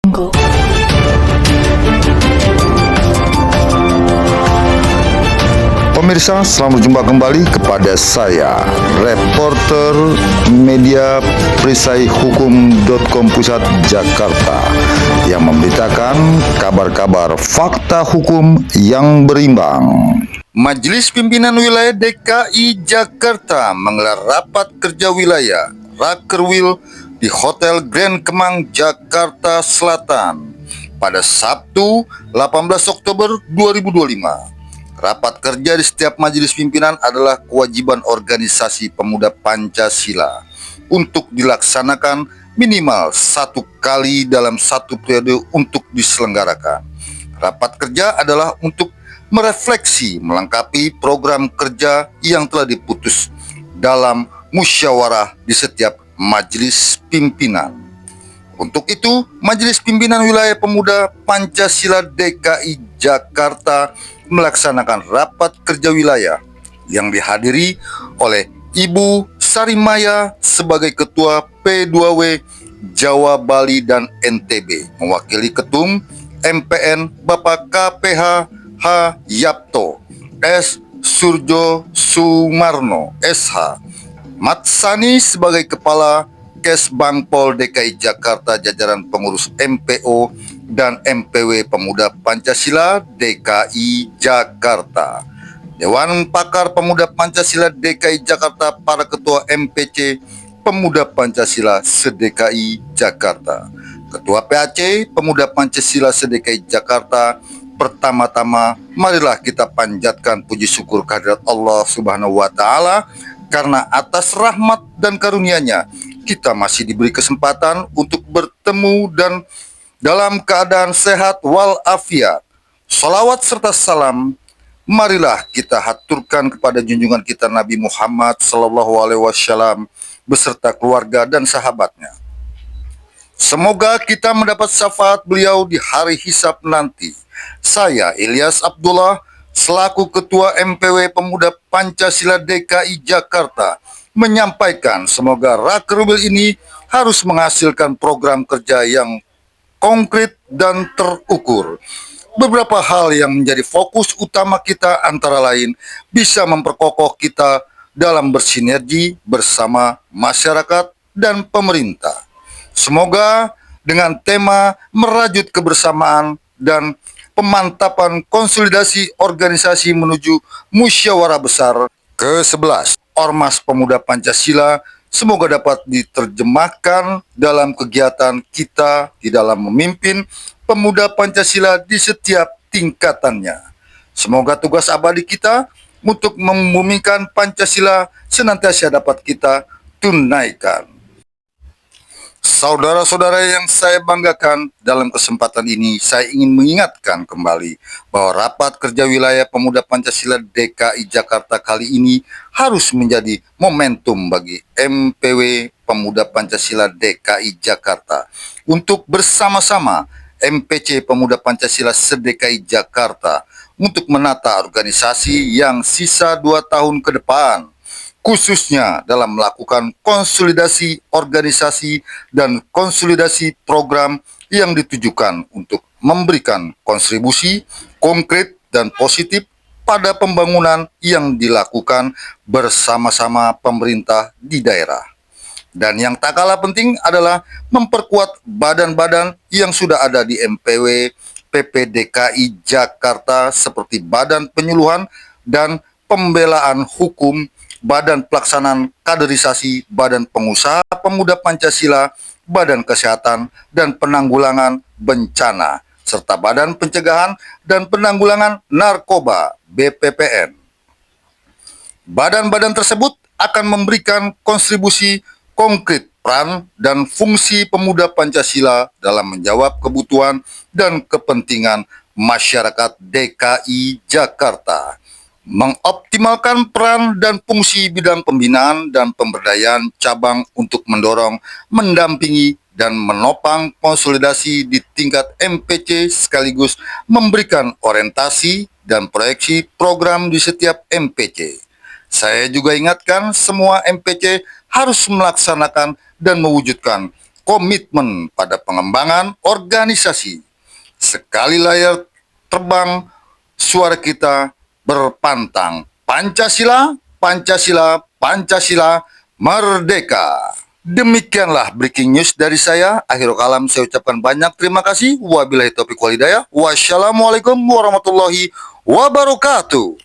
Jungle. Pemirsa, selamat berjumpa kembali kepada saya, reporter media perisaihukum.com Pusat Jakarta, yang memberitakan kabar-kabar fakta hukum yang berimbang. Majelis Pimpinan Wilayah DKI Jakarta menggelar rapat kerja wilayah Rakerwil di Hotel Grand Kemang, Jakarta Selatan pada Sabtu 18 Oktober 2025. Rapat kerja di setiap majelis pimpinan adalah kewajiban organisasi pemuda Pancasila untuk dilaksanakan minimal 1 kali dalam 1 periode untuk diselenggarakan. Rapat kerja adalah untuk merefleksi, melengkapi program kerja yang telah diputus dalam musyawarah di setiap majelis pimpinan. Untuk itu, Majelis Pimpinan Wilayah Pemuda Pancasila DKI Jakarta melaksanakan rapat kerja wilayah yang dihadiri oleh Ibu Sarimaya sebagai Ketua P2W Jawa, Bali, dan NTB, mewakili Ketum MPN Bapak KPH H. Yapto, S. Surjo Sumarno, SH, Matsani sebagai Kepala Kesbangpol DKI Jakarta, jajaran pengurus MPO dan MPW Pemuda Pancasila DKI Jakarta, Dewan Pakar Pemuda Pancasila DKI Jakarta, para ketua MPC Pemuda Pancasila se-DKI Jakarta, Ketua PAC Pemuda Pancasila se-DKI Jakarta. Pertama-tama, marilah kita panjatkan puji syukur kehadirat Allah Subhanahu wa Ta'ala, karena atas rahmat dan karunia-Nya kita masih diberi kesempatan untuk bertemu dan dalam keadaan sehat walafiat. Salawat serta salam marilah kita haturkan kepada junjungan kita Nabi Muhammad SAW beserta keluarga dan sahabatnya. Semoga kita mendapat syafaat beliau di hari hisab nanti. Saya Ilyas Abdullah selaku Ketua MPW Pemuda Pancasila DKI Jakarta menyampaikan semoga Rakerwil ini harus menghasilkan program kerja yang konkret dan terukur. Beberapa hal yang menjadi fokus utama kita antara lain bisa memperkokoh kita dalam bersinergi bersama masyarakat dan pemerintah. Semoga dengan tema merajut kebersamaan dan pemantapan konsolidasi organisasi menuju musyawarah besar ke-11 Ormas Pemuda Pancasila semoga dapat diterjemahkan dalam kegiatan kita di dalam memimpin pemuda Pancasila di setiap tingkatannya. Semoga tugas abadi kita untuk membumikan Pancasila senantiasa dapat kita tunaikan. Saudara-saudara yang saya banggakan, dalam kesempatan ini saya ingin mengingatkan kembali bahwa rapat kerja wilayah Pemuda Pancasila DKI Jakarta kali ini harus menjadi momentum bagi MPW Pemuda Pancasila DKI Jakarta untuk bersama-sama MPC Pemuda Pancasila se-DKI Jakarta untuk menata organisasi yang sisa 2 tahun ke depan, khususnya dalam melakukan konsolidasi organisasi dan konsolidasi program yang ditujukan untuk memberikan kontribusi konkret dan positif pada pembangunan yang dilakukan bersama-sama pemerintah di daerah. Dan yang tak kalah penting adalah memperkuat badan-badan yang sudah ada di MPW PPDKI Jakarta seperti Badan Penyuluhan dan Pembelaan Hukum, Badan Pelaksanaan Kaderisasi, Badan Pengusaha Pemuda Pancasila, Badan Kesehatan dan Penanggulangan Bencana, serta Badan Pencegahan dan Penanggulangan Narkoba BPPN. Badan-badan tersebut akan memberikan kontribusi konkret peran dan fungsi pemuda Pancasila dalam menjawab kebutuhan dan kepentingan masyarakat DKI Jakarta, mengoptimalkan peran dan fungsi bidang pembinaan dan pemberdayaan cabang untuk mendorong, mendampingi, dan menopang konsolidasi di tingkat MPC sekaligus memberikan orientasi dan proyeksi program di setiap MPC. Saya juga ingatkan semua MPC harus melaksanakan dan mewujudkan komitmen pada pengembangan organisasi. Sekali layar terbang, suara kita berpantang. Pancasila, Pancasila, Pancasila, merdeka. Demikianlah breaking news dari saya. Akhirul kalam, saya ucapkan banyak terima kasih. Wabillahi taufiq wal hidayah. Wassalamualaikum warahmatullahi wabarakatuh.